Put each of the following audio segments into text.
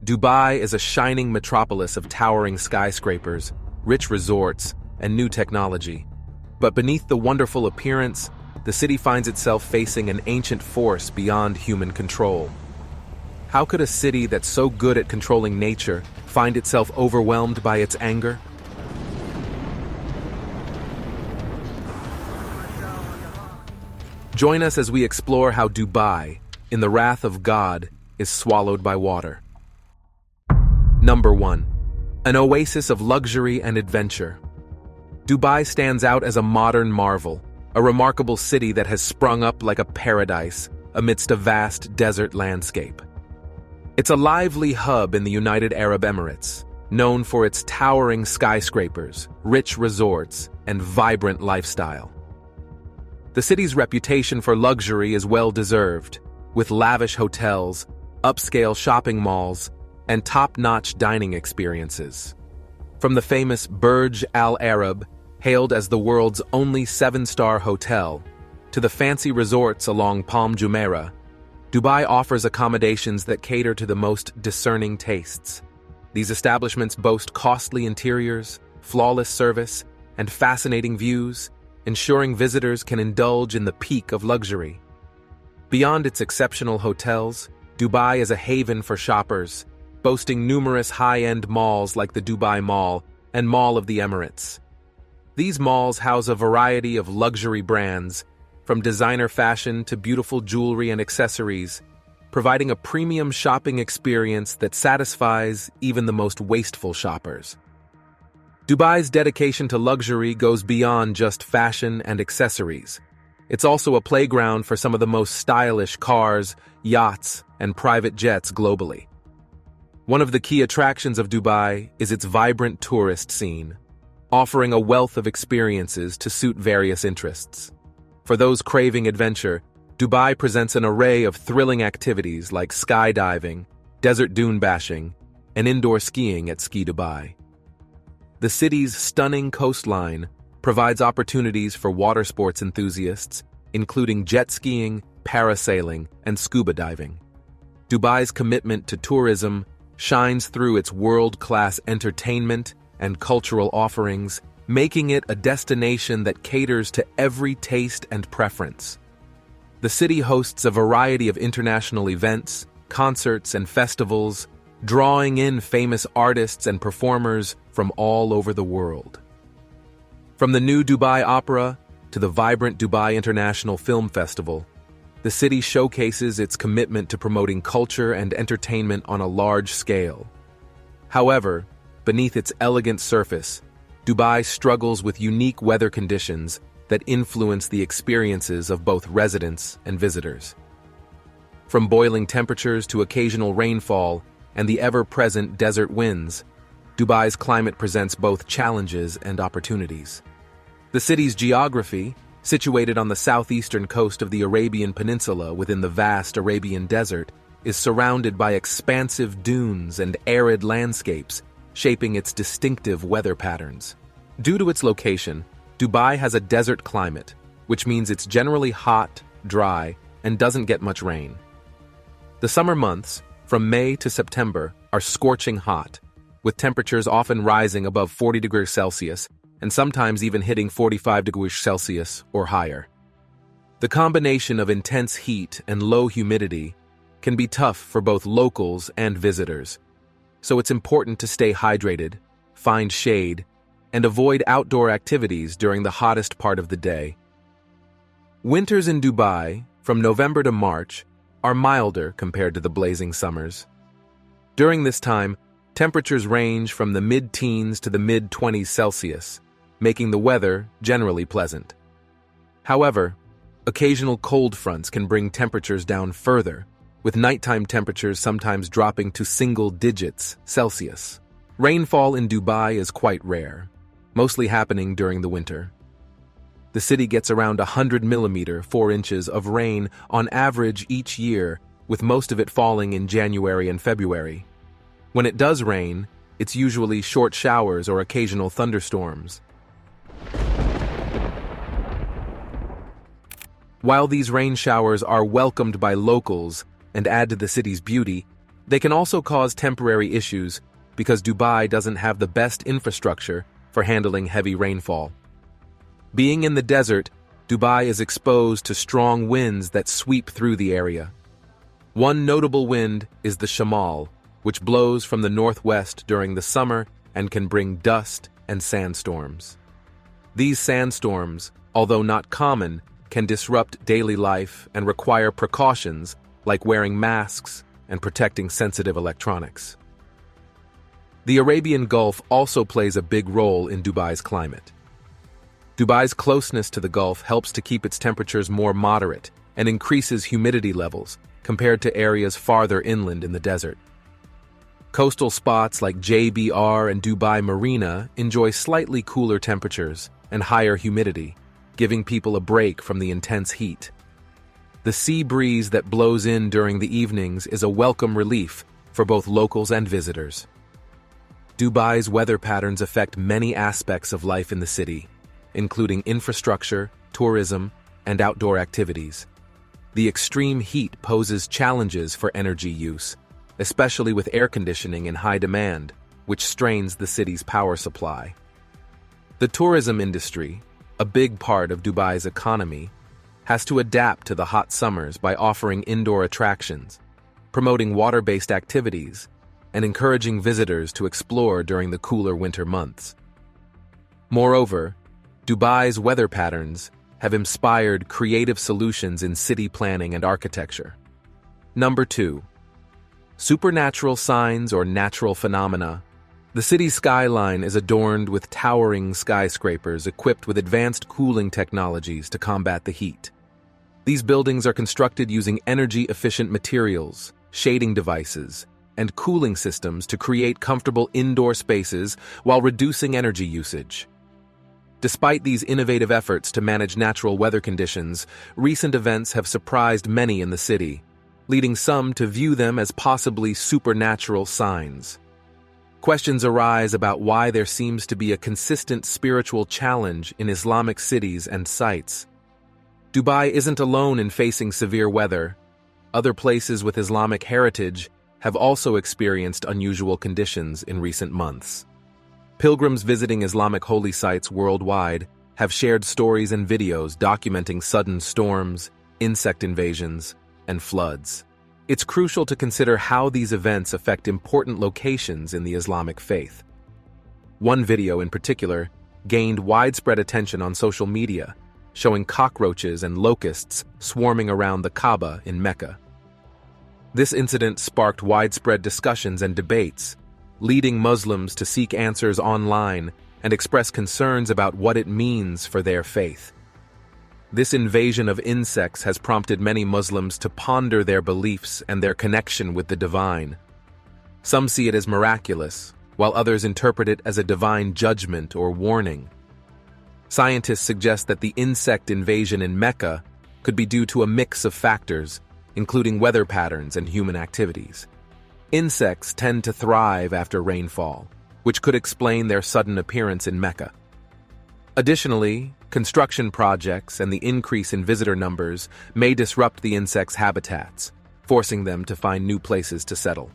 Dubai is a shining metropolis of towering skyscrapers, rich resorts, and new technology. But beneath the wonderful appearance, the city finds itself facing an ancient force beyond human control. How could a city that's so good at controlling nature find itself overwhelmed by its anger? Join us as we explore how Dubai, in the wrath of God, is swallowed by water. Number 1. An oasis of luxury and adventure. Dubai stands out as a modern marvel, a remarkable city that has sprung up like a paradise amidst a vast desert landscape. It's a lively hub in the United Arab Emirates, known for its towering skyscrapers, rich resorts, and vibrant lifestyle. The city's reputation for luxury is well-deserved, with lavish hotels, upscale shopping malls, and top-notch dining experiences. From the famous Burj Al Arab, hailed as the world's only 7-star hotel, to the fancy resorts along Palm Jumeirah, Dubai offers accommodations that cater to the most discerning tastes. These establishments boast costly interiors, flawless service, and fascinating views, ensuring visitors can indulge in the peak of luxury. Beyond its exceptional hotels, Dubai is a haven for shoppers, boasting numerous high-end malls like the Dubai Mall and Mall of the Emirates. These malls house a variety of luxury brands, from designer fashion to beautiful jewelry and accessories, providing a premium shopping experience that satisfies even the most wasteful shoppers. Dubai's dedication to luxury goes beyond just fashion and accessories. It's also a playground for some of the most stylish cars, yachts, and private jets globally. One of the key attractions of Dubai is its vibrant tourist scene, offering a wealth of experiences to suit various interests. For those craving adventure, Dubai presents an array of thrilling activities like skydiving, desert dune bashing, and indoor skiing at Ski Dubai. The city's stunning coastline provides opportunities for water sports enthusiasts, including jet skiing, parasailing, and scuba diving. Dubai's commitment to tourism shines through its world-class entertainment and cultural offerings, making it a destination that caters to every taste and preference. The city hosts a variety of international events, concerts, and festivals, drawing in famous artists and performers from all over the world. From the new Dubai Opera to the vibrant Dubai International Film Festival, the city showcases its commitment to promoting culture and entertainment on a large scale. However, beneath its elegant surface, Dubai struggles with unique weather conditions that influence the experiences of both residents and visitors. From boiling temperatures to occasional rainfall and the ever-present desert winds, Dubai's climate presents both challenges and opportunities. The city's geography, situated on the southeastern coast of the Arabian Peninsula within the vast Arabian Desert, is surrounded by expansive dunes and arid landscapes, shaping its distinctive weather patterns. Due to its location, Dubai has a desert climate, which means it's generally hot, dry, and doesn't get much rain. The summer months, from May to September, are scorching hot, with temperatures often rising above 40 degrees Celsius and sometimes even hitting 45 degrees Celsius or higher. The combination of intense heat and low humidity can be tough for both locals and visitors, so it's important to stay hydrated, find shade, and avoid outdoor activities during the hottest part of the day. Winters in Dubai, from November to March, are milder compared to the blazing summers. During this time, temperatures range from the mid-teens to the mid-20s Celsius, making the weather generally pleasant. However, occasional cold fronts can bring temperatures down further, with nighttime temperatures sometimes dropping to single digits Celsius. Rainfall in Dubai is quite rare, mostly happening during the winter. The city gets around 100 millimeter, 4 inches of rain on average each year, with most of it falling in January and February. When it does rain, it's usually short showers or occasional thunderstorms. While these rain showers are welcomed by locals and add to the city's beauty, They can also cause temporary issues because Dubai doesn't have the best infrastructure for handling heavy rainfall. Being in the desert, Dubai is exposed to strong winds that sweep through the area. One notable wind is the Shamal, which blows from the northwest during the summer and can bring dust and sandstorms. These sandstorms, although not common, can disrupt daily life and require precautions like wearing masks and protecting sensitive electronics. The Arabian Gulf also plays a big role in Dubai's climate. Dubai's closeness to the Gulf helps to keep its temperatures more moderate and increases humidity levels compared to areas farther inland in the desert. Coastal spots like JBR and Dubai Marina enjoy slightly cooler temperatures and higher humidity, giving people a break from the intense heat. The sea breeze that blows in during the evenings is a welcome relief for both locals and visitors. Dubai's weather patterns affect many aspects of life in the city, including infrastructure, tourism, and outdoor activities. The extreme heat poses challenges for energy use, especially with air conditioning in high demand, which strains the city's power supply. The tourism industry, a big part of Dubai's economy, has to adapt to the hot summers by offering indoor attractions, promoting water-based activities, and encouraging visitors to explore during the cooler winter months. Moreover, Dubai's weather patterns have inspired creative solutions in city planning and architecture. Number 2. Supernatural signs or natural phenomena. The city's skyline is adorned with towering skyscrapers equipped with advanced cooling technologies to combat the heat. These buildings are constructed using energy-efficient materials, shading devices, and cooling systems to create comfortable indoor spaces while reducing energy usage. Despite these innovative efforts to manage natural weather conditions, recent events have surprised many in the city, leading some to view them as possibly supernatural signs. Questions arise about why there seems to be a consistent spiritual challenge in Islamic cities and sites. Dubai isn't alone in facing severe weather. Other places with Islamic heritage have also experienced unusual conditions in recent months. Pilgrims visiting Islamic holy sites worldwide have shared stories and videos documenting sudden storms, insect invasions, and floods. It's crucial to consider how these events affect important locations in the Islamic faith. One video in particular gained widespread attention on social media, showing cockroaches and locusts swarming around the Kaaba in Mecca. This incident sparked widespread discussions and debates, leading Muslims to seek answers online and express concerns about what it means for their faith. This invasion of insects has prompted many Muslims to ponder their beliefs and their connection with the divine. Some see it as miraculous, while others interpret it as a divine judgment or warning. Scientists suggest that the insect invasion in Mecca could be due to a mix of factors, including weather patterns and human activities. Insects tend to thrive after rainfall, which could explain their sudden appearance in Mecca. Additionally, construction projects and the increase in visitor numbers may disrupt the insects' habitats, forcing them to find new places to settle.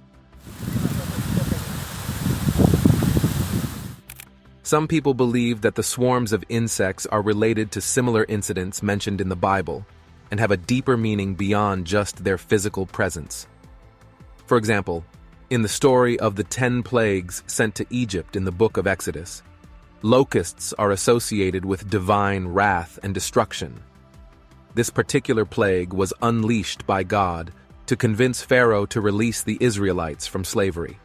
Some people believe that the swarms of insects are related to similar incidents mentioned in the Bible and have a deeper meaning beyond just their physical presence. For example, in the story of the 10 plagues sent to Egypt in the book of Exodus, locusts are associated with divine wrath and destruction. This particular plague was unleashed by God to convince Pharaoh to release the Israelites from slavery.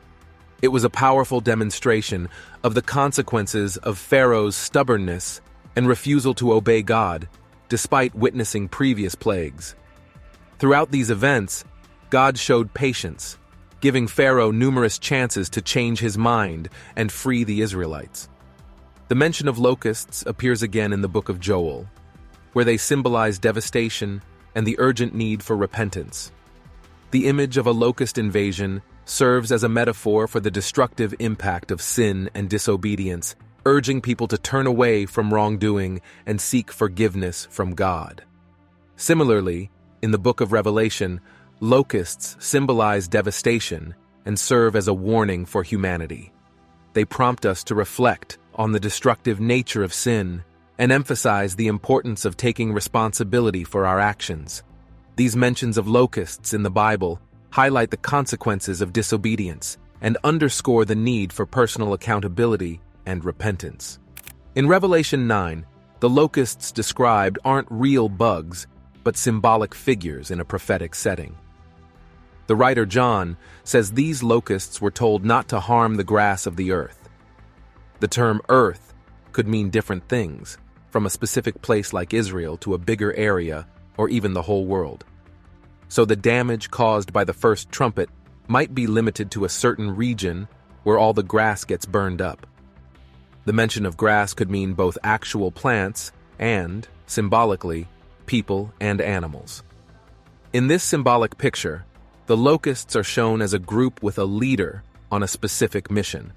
It was a powerful demonstration of the consequences of Pharaoh's stubbornness and refusal to obey God, despite witnessing previous plagues. Throughout these events, God showed patience, giving Pharaoh numerous chances to change his mind and free the Israelites. The mention of locusts appears again in the book of Joel, where they symbolize devastation and the urgent need for repentance. The image of a locust invasion serves as a metaphor for the destructive impact of sin and disobedience, urging people to turn away from wrongdoing and seek forgiveness from God. Similarly, in the book of Revelation, locusts symbolize devastation and serve as a warning for humanity. They prompt us to reflect on the destructive nature of sin and emphasize the importance of taking responsibility for our actions. These mentions of locusts in the Bible highlight the consequences of disobedience and underscore the need for personal accountability and repentance. In Revelation 9, the locusts described aren't real bugs, but symbolic figures in a prophetic setting. The writer John says these locusts were told not to harm the grass of the earth. The term earth could mean different things, from a specific place like Israel to a bigger area or even the whole world. So the damage caused by the first trumpet might be limited to a certain region where all the grass gets burned up. The mention of grass could mean both actual plants and, symbolically, people and animals. In this symbolic picture, the locusts are shown as a group with a leader on a specific mission.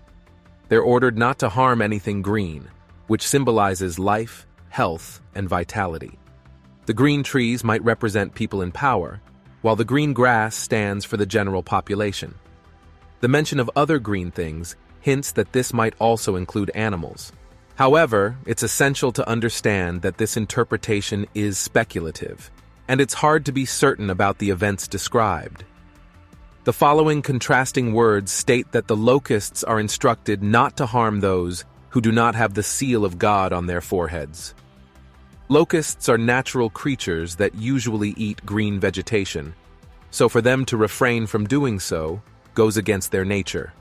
They're ordered not to harm anything green, which symbolizes life, health, and vitality. The green trees might represent people in power, while the green grass stands for the general population. The mention of other green things hints that this might also include animals. However, it's essential to understand that this interpretation is speculative, and it's hard to be certain about the events described. The following contrasting words state that the locusts are instructed not to harm those who do not have the seal of God on their foreheads. Locusts are natural creatures that usually eat green vegetation, so for them to refrain from doing so goes against their nature.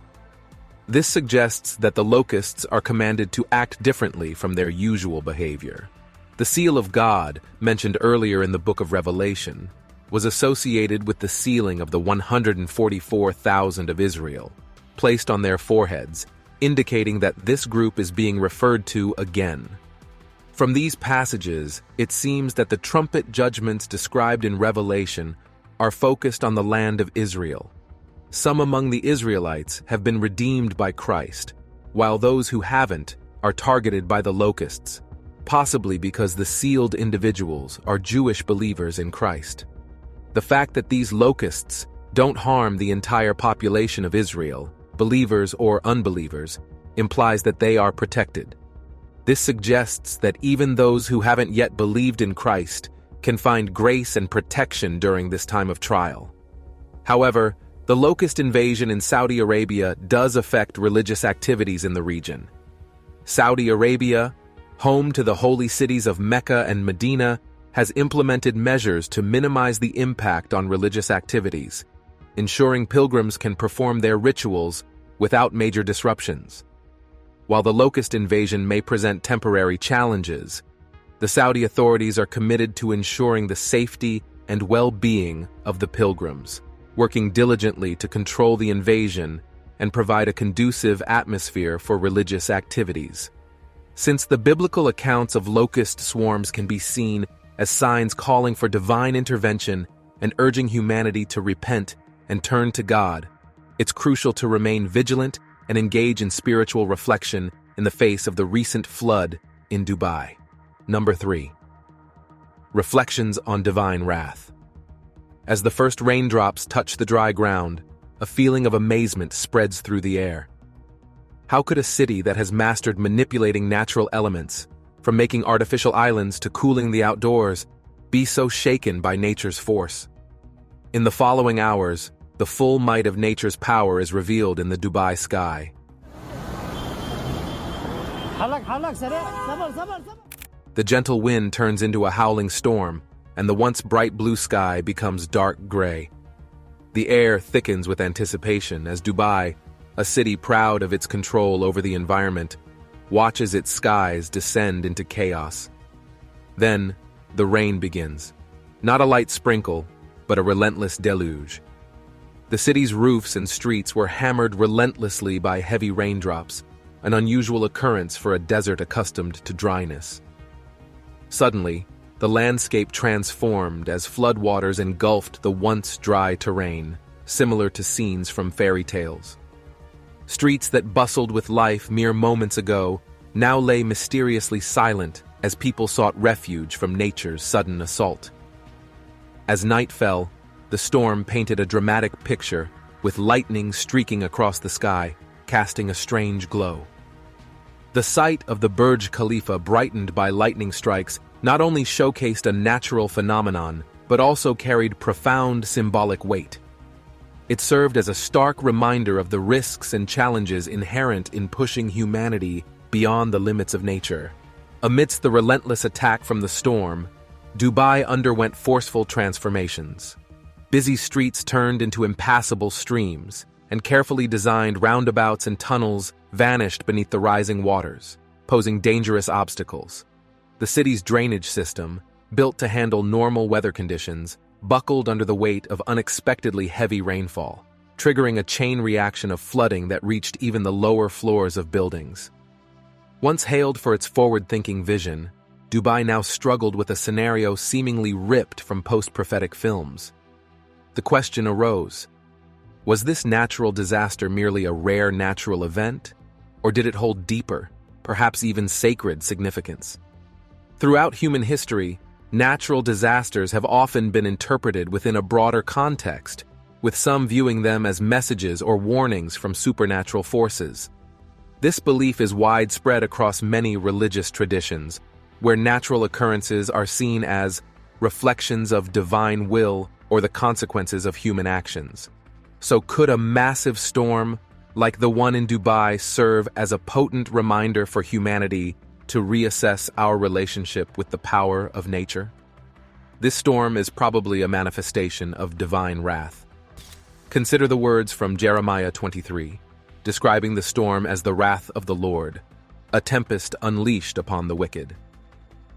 This suggests that the locusts are commanded to act differently from their usual behavior. The seal of God, mentioned earlier in the book of Revelation, was associated with the sealing of the 144,000 of Israel, placed on their foreheads, indicating that this group is being referred to again. From these passages, it seems that the trumpet judgments described in Revelation are focused on the land of Israel. Some among the Israelites have been redeemed by Christ, while those who haven't are targeted by the locusts, possibly because the sealed individuals are Jewish believers in Christ. The fact that these locusts don't harm the entire population of Israel, believers or unbelievers, implies that they are protected. This suggests that even those who haven't yet believed in Christ can find grace and protection during this time of trial. However, the locust invasion in Saudi Arabia does affect religious activities in the region. Saudi Arabia, home to the holy cities of Mecca and Medina, has implemented measures to minimize the impact on religious activities, ensuring pilgrims can perform their rituals without major disruptions. While the locust invasion may present temporary challenges, the Saudi authorities are committed to ensuring the safety and well-being of the pilgrims, working diligently to control the invasion and provide a conducive atmosphere for religious activities. Since the biblical accounts of locust swarms can be seen as signs calling for divine intervention and urging humanity to repent and turn to God, it's crucial to remain vigilant and engage in spiritual reflection in the face of the recent flood in Dubai. Number 3. Reflections on divine wrath. As the first raindrops touch the dry ground, a feeling of amazement spreads through the air. How could a city that has mastered manipulating natural elements, from making artificial islands to cooling the outdoors, be so shaken by nature's force? In the following hours, the full might of nature's power is revealed in the Dubai sky. The gentle wind turns into a howling storm, and the once bright blue sky becomes dark gray. The air thickens with anticipation as Dubai, a city proud of its control over the environment, watches its skies descend into chaos. Then, the rain begins. Not a light sprinkle, but a relentless deluge. The city's roofs and streets were hammered relentlessly by heavy raindrops, an unusual occurrence for a desert accustomed to dryness. Suddenly, the landscape transformed as floodwaters engulfed the once dry terrain, similar to scenes from fairy tales. Streets that bustled with life mere moments ago now lay mysteriously silent as people sought refuge from nature's sudden assault. As night fell, The storm painted a dramatic picture, with lightning streaking across the sky, casting a strange glow. The sight of the Burj Khalifa brightened by lightning strikes not only showcased a natural phenomenon, but also carried profound symbolic weight. It served as a stark reminder of the risks and challenges inherent in pushing humanity beyond the limits of nature. Amidst the relentless attack from the storm, Dubai underwent forceful transformations. Busy streets turned into impassable streams, and carefully designed roundabouts and tunnels vanished beneath the rising waters, posing dangerous obstacles. The city's drainage system, built to handle normal weather conditions, buckled under the weight of unexpectedly heavy rainfall, triggering a chain reaction of flooding that reached even the lower floors of buildings. Once hailed for its forward-thinking vision, Dubai now struggled with a scenario seemingly ripped from post-prophetic films. The question arose: was this natural disaster merely a rare natural event, or did it hold deeper, perhaps even sacred significance? Throughout human history, natural disasters have often been interpreted within a broader context, with some viewing them as messages or warnings from supernatural forces. This belief is widespread across many religious traditions, where natural occurrences are seen as reflections of divine will or the consequences of human actions. So could a massive storm, like the one in Dubai, serve as a potent reminder for humanity to reassess our relationship with the power of nature? This storm is probably a manifestation of divine wrath. Consider the words from Jeremiah 23, describing the storm as the wrath of the Lord, a tempest unleashed upon the wicked.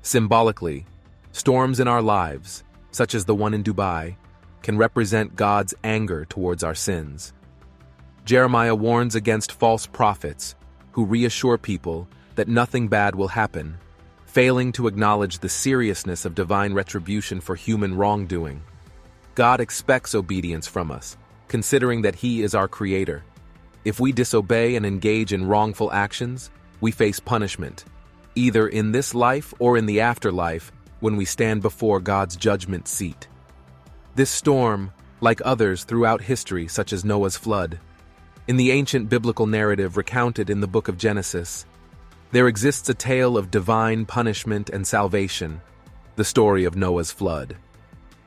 Symbolically, storms in our lives, such as the one in Dubai, can represent God's anger towards our sins. Jeremiah warns against false prophets who reassure people that nothing bad will happen, failing to acknowledge the seriousness of divine retribution for human wrongdoing. God expects obedience from us, considering that He is our Creator. If we disobey and engage in wrongful actions, we face punishment, either in this life or in the afterlife when we stand before God's judgment seat. This storm, like others throughout history such as Noah's flood, in the ancient biblical narrative recounted in the book of Genesis, there exists a tale of divine punishment and salvation, the story of Noah's flood.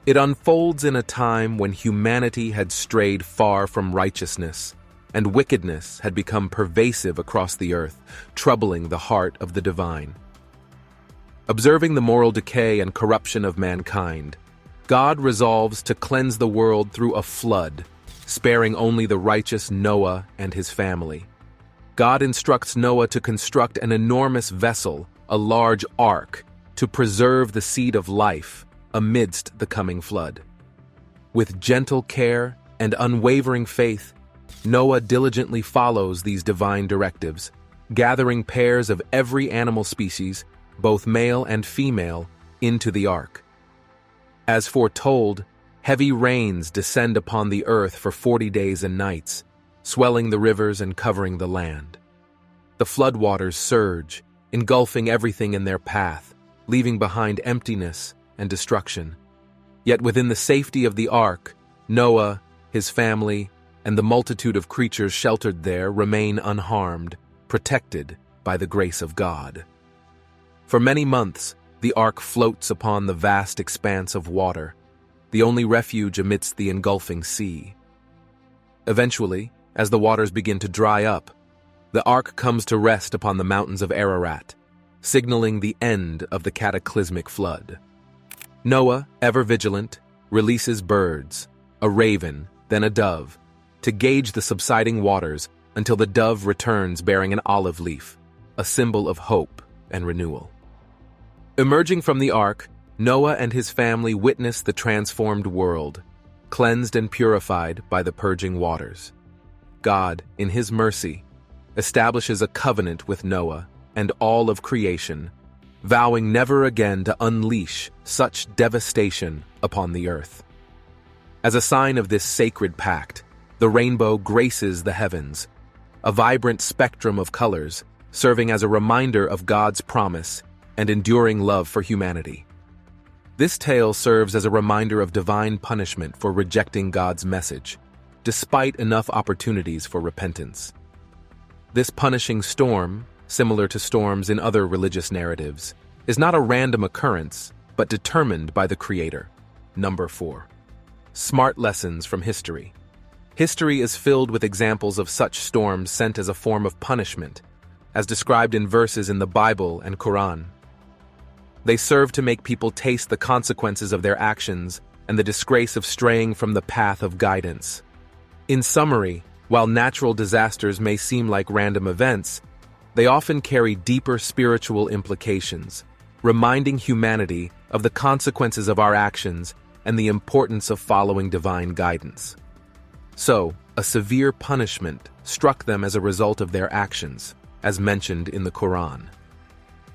It unfolds in a time when humanity had strayed far from righteousness, and wickedness had become pervasive across the earth, troubling the heart of the divine. Observing the moral decay and corruption of mankind, God resolves to cleanse the world through a flood, sparing only the righteous Noah and his family. God instructs Noah to construct an enormous vessel, a large ark, to preserve the seed of life amidst the coming flood. With gentle care and unwavering faith, Noah diligently follows these divine directives, gathering pairs of every animal species, both male and female, into the ark. As foretold, heavy rains descend upon the earth for 40 days and nights, swelling the rivers and covering the land. The floodwaters surge, engulfing everything in their path, leaving behind emptiness and destruction. Yet within the safety of the ark, Noah, his family, and the multitude of creatures sheltered there remain unharmed, protected by the grace of God. For many months, the ark floats upon the vast expanse of water, the only refuge amidst the engulfing sea. Eventually, as the waters begin to dry up, the ark comes to rest upon the mountains of Ararat, signaling the end of the cataclysmic flood. Noah, ever vigilant, releases birds, a raven, then a dove, to gauge the subsiding waters until the dove returns bearing an olive leaf, a symbol of hope and renewal. Emerging from the ark, Noah and his family witness the transformed world, cleansed and purified by the purging waters. God, in His mercy, establishes a covenant with Noah and all of creation, vowing never again to unleash such devastation upon the earth. As a sign of this sacred pact, the rainbow graces the heavens, a vibrant spectrum of colors serving as a reminder of God's promise and enduring love for humanity. This tale serves as a reminder of divine punishment for rejecting God's message, despite enough opportunities for repentance. This punishing storm, similar to storms in other religious narratives, is not a random occurrence, but determined by the Creator. Number 4. Smart lessons from history. History is filled with examples of such storms sent as a form of punishment, as described in verses in the Bible and Quran. They serve to make people taste the consequences of their actions and the disgrace of straying from the path of guidance. In summary, while natural disasters may seem like random events, they often carry deeper spiritual implications, reminding humanity of the consequences of our actions and the importance of following divine guidance. So, a severe punishment struck them as a result of their actions, as mentioned in the Quran.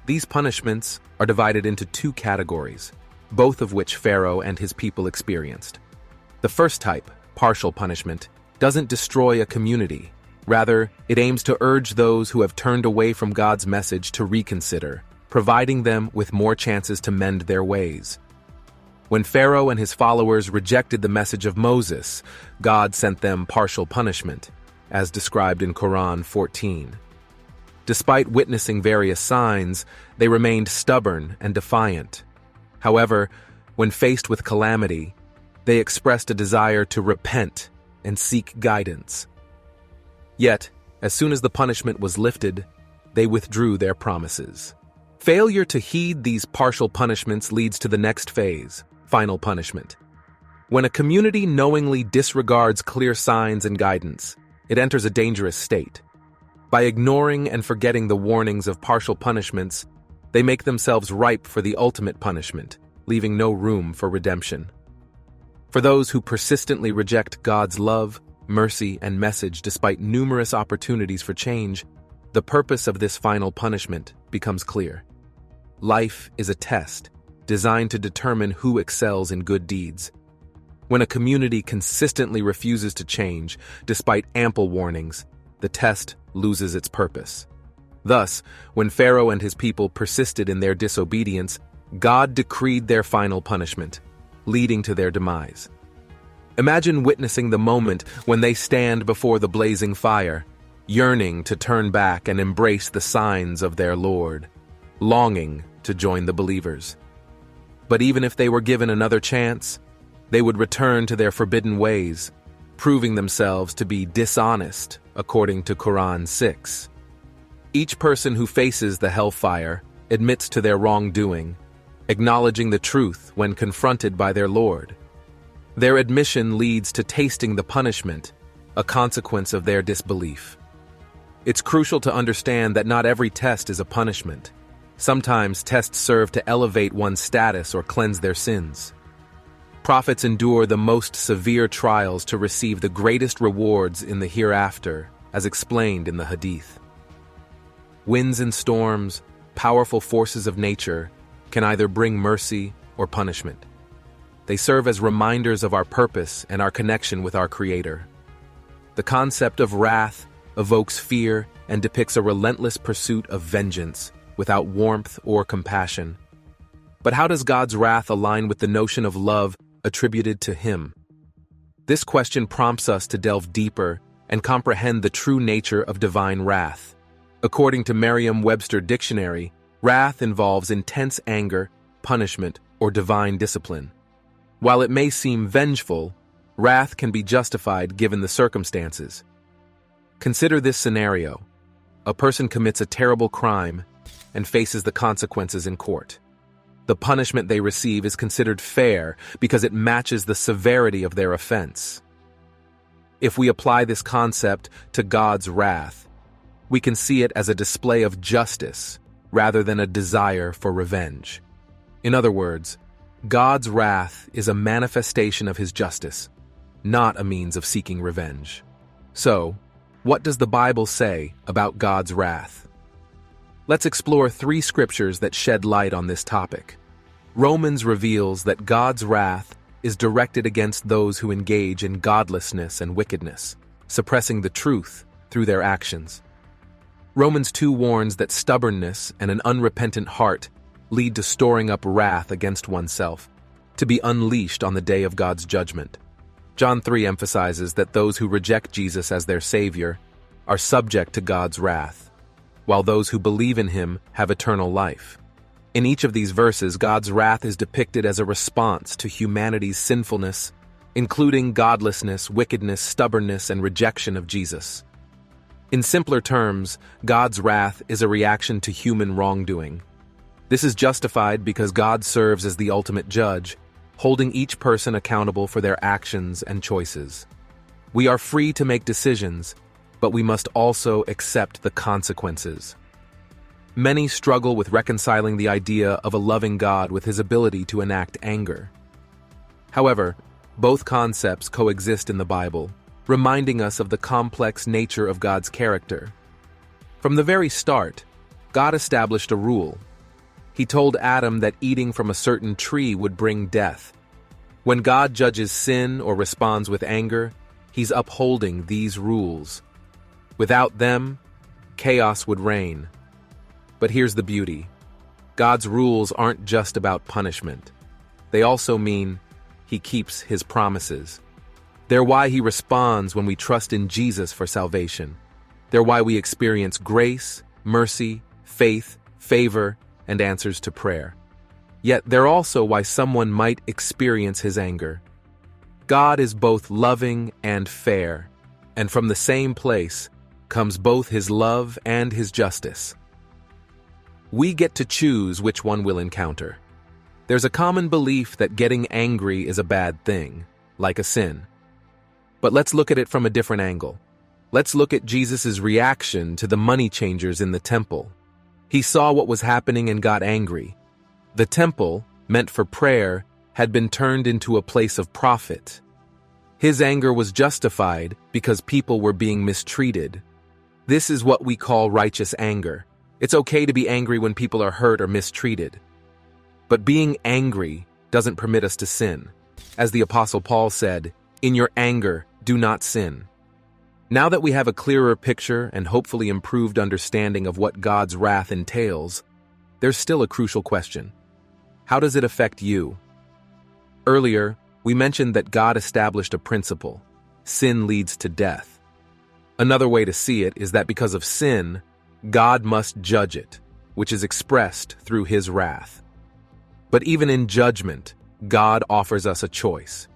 These punishments are divided into 2 categories, both of which Pharaoh and his people experienced. The first type, partial punishment, doesn't destroy a community. Rather, it aims to urge those who have turned away from God's message to reconsider, providing them with more chances to mend their ways. When Pharaoh and his followers rejected the message of Moses, God sent them partial punishment, as described in Quran 14. Despite witnessing various signs, they remained stubborn and defiant. However, when faced with calamity, they expressed a desire to repent and seek guidance. Yet, as soon as the punishment was lifted, they withdrew their promises. Failure to heed these partial punishments leads to the next phase, final punishment. When a community knowingly disregards clear signs and guidance, it enters a dangerous state. By ignoring and forgetting the warnings of partial punishments, they make themselves ripe for the ultimate punishment, leaving no room for redemption. For those who persistently reject God's love, mercy, and message despite numerous opportunities for change, the purpose of this final punishment becomes clear. Life is a test, designed to determine who excels in good deeds. When a community consistently refuses to change, despite ample warnings, the test loses its purpose. Thus, when Pharaoh and his people persisted in their disobedience, God decreed their final punishment, leading to their demise. Imagine witnessing the moment when they stand before the blazing fire, yearning to turn back and embrace the signs of their Lord, longing to join the believers. But even if they were given another chance, they would return to their forbidden ways, proving themselves to be dishonest, according to Quran 6. Each person who faces the hellfire admits to their wrongdoing, acknowledging the truth when confronted by their Lord. Their admission leads to tasting the punishment, a consequence of their disbelief. It's crucial to understand that not every test is a punishment. Sometimes tests serve to elevate one's status or cleanse their sins. Prophets endure the most severe trials to receive the greatest rewards in the hereafter, as explained in the Hadith. Winds and storms, powerful forces of nature, can either bring mercy or punishment. They serve as reminders of our purpose and our connection with our Creator. The concept of wrath evokes fear and depicts a relentless pursuit of vengeance, without warmth or compassion. But how does God's wrath align with the notion of love attributed to Him? This question prompts us to delve deeper and comprehend the true nature of divine wrath. According to Merriam-Webster Dictionary, wrath involves intense anger, punishment, or divine discipline. While it may seem vengeful, wrath can be justified given the circumstances. Consider this scenario. A person commits a terrible crime and faces the consequences in court. The punishment they receive is considered fair because it matches the severity of their offense. If we apply this concept to God's wrath, we can see it as a display of justice rather than a desire for revenge. In other words, God's wrath is a manifestation of His justice, not a means of seeking revenge. So, what does the Bible say about God's wrath? Let's explore 3 scriptures that shed light on this topic. Romans reveals that God's wrath is directed against those who engage in godlessness and wickedness, suppressing the truth through their actions. Romans 2 warns that stubbornness and an unrepentant heart lead to storing up wrath against oneself, to be unleashed on the day of God's judgment. John 3 emphasizes that those who reject Jesus as their Savior are subject to God's wrath, while those who believe in Him have eternal life. In each of these verses, God's wrath is depicted as a response to humanity's sinfulness, including godlessness, wickedness, stubbornness, and rejection of Jesus. In simpler terms, God's wrath is a reaction to human wrongdoing. This is justified because God serves as the ultimate judge, holding each person accountable for their actions and choices. We are free to make decisions, but we must also accept the consequences. Many struggle with reconciling the idea of a loving God with His ability to enact anger. However, both concepts coexist in the Bible, reminding us of the complex nature of God's character. From the very start, God established a rule. He told Adam that eating from a certain tree would bring death. When God judges sin or responds with anger, He's upholding these rules. Without them, chaos would reign. But here's the beauty. God's rules aren't just about punishment. They also mean He keeps His promises. They're why He responds when we trust in Jesus for salvation. They're why we experience grace, mercy, faith, favor, and answers to prayer. Yet they're also why someone might experience His anger. God is both loving and fair, and from the same place comes both His love and His justice. We get to choose which one we'll encounter. There's a common belief that getting angry is a bad thing, like a sin. But let's look at it from a different angle. Let's look at Jesus' reaction to the money changers in the temple. He saw what was happening and got angry. The temple, meant for prayer, had been turned into a place of profit. His anger was justified because people were being mistreated. This is what we call righteous anger. It's okay to be angry when people are hurt or mistreated. But being angry doesn't permit us to sin. As the Apostle Paul said, "In your anger, do not sin." Now that we have a clearer picture and hopefully improved understanding of what God's wrath entails, there's still a crucial question. How does it affect you? Earlier, we mentioned that God established a principle: sin leads to death. Another way to see it is that because of sin, God must judge it, which is expressed through His wrath. But even in judgment, God offers us a choice.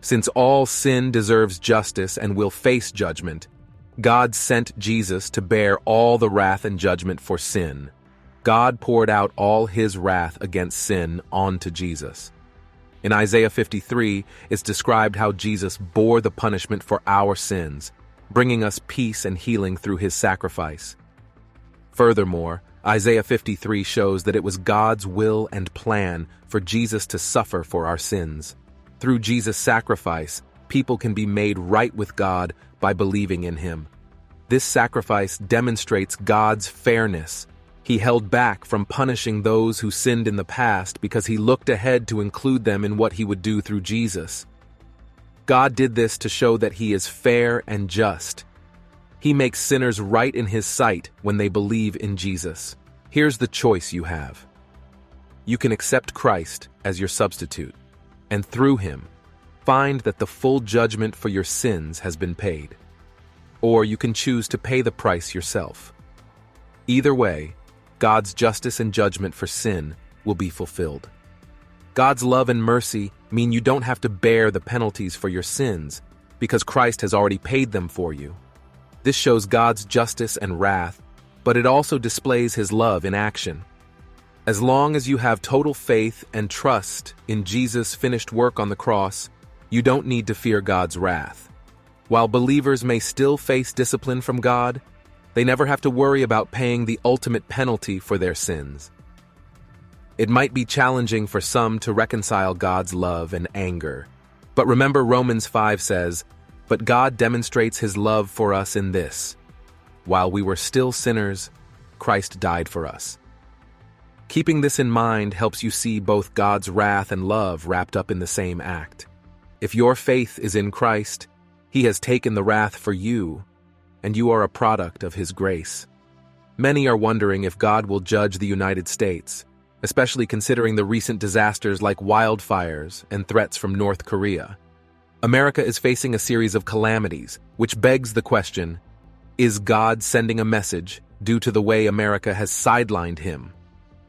Since all sin deserves justice and will face judgment, God sent Jesus to bear all the wrath and judgment for sin. God poured out all His wrath against sin onto Jesus. In Isaiah 53, it's described how Jesus bore the punishment for our sins, bringing us peace and healing through His sacrifice. Furthermore, Isaiah 53 shows that it was God's will and plan for Jesus to suffer for our sins. Through Jesus' sacrifice, people can be made right with God by believing in Him. This sacrifice demonstrates God's fairness. He held back from punishing those who sinned in the past because He looked ahead to include them in what He would do through Jesus. God did this to show that He is fair and just. He makes sinners right in His sight when they believe in Jesus. Here's the choice you have. You can accept Christ as your substitute, and through Him, find that the full judgment for your sins has been paid. Or you can choose to pay the price yourself. Either way, God's justice and judgment for sin will be fulfilled. God's love and mercy mean you don't have to bear the penalties for your sins because Christ has already paid them for you. This shows God's justice and wrath, but it also displays His love in action. As long as you have total faith and trust in Jesus' finished work on the cross, you don't need to fear God's wrath. While believers may still face discipline from God, they never have to worry about paying the ultimate penalty for their sins. It might be challenging for some to reconcile God's love and anger, but remember Romans 5 says, "But God demonstrates His love for us in this: while we were still sinners, Christ died for us." Keeping this in mind helps you see both God's wrath and love wrapped up in the same act. If your faith is in Christ, He has taken the wrath for you, and you are a product of His grace. Many are wondering if God will judge the United States, especially considering the recent disasters like wildfires and threats from North Korea. America is facing a series of calamities, which begs the question, is God sending a message due to the way America has sidelined him?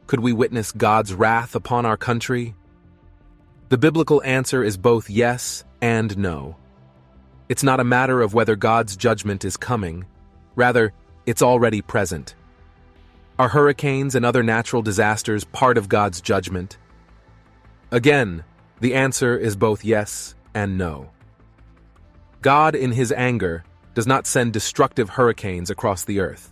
Could we witness God's wrath upon our country? The biblical answer is both yes and no. It's not a matter of whether God's judgment is coming, rather, it's already present. Are hurricanes and other natural disasters part of God's judgment? Again, the answer is both yes and no. God, in his anger, does not send destructive hurricanes across the earth.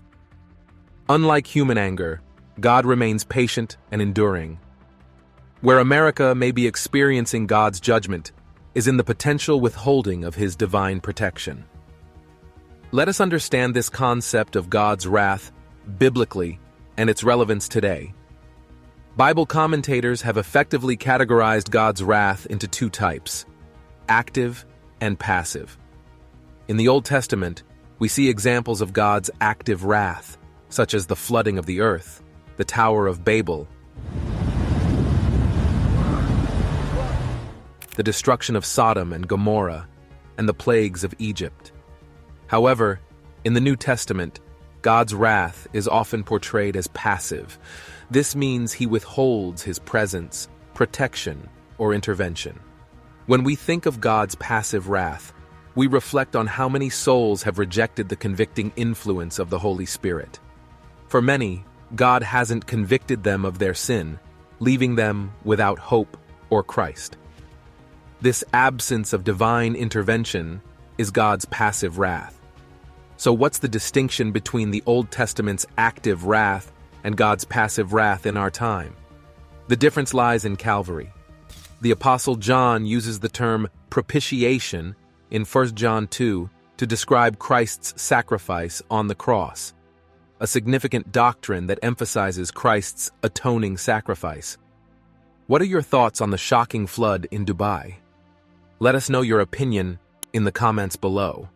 Unlike human anger, God remains patient and enduring. Where America may be experiencing God's judgment is in the potential withholding of his divine protection. Let us understand this concept of God's wrath biblically and its relevance today. Bible commentators have effectively categorized God's wrath into two types: active and passive. In the Old Testament, we see examples of God's active wrath, such as the flooding of the earth, the Tower of Babel, the destruction of Sodom and Gomorrah, and the plagues of Egypt. However, in the New Testament, God's wrath is often portrayed as passive. This means he withholds his presence, protection, or intervention. When we think of God's passive wrath, we reflect on how many souls have rejected the convicting influence of the Holy Spirit. For many, God hasn't convicted them of their sin, leaving them without hope or Christ. This absence of divine intervention is God's passive wrath. So what's the distinction between the Old Testament's active wrath and God's passive wrath in our time? The difference lies in Calvary. The Apostle John uses the term propitiation in 1 John 2 to describe Christ's sacrifice on the cross, a significant doctrine that emphasizes Christ's atoning sacrifice. What are your thoughts on the shocking flood in Dubai? Let us know your opinion in the comments below.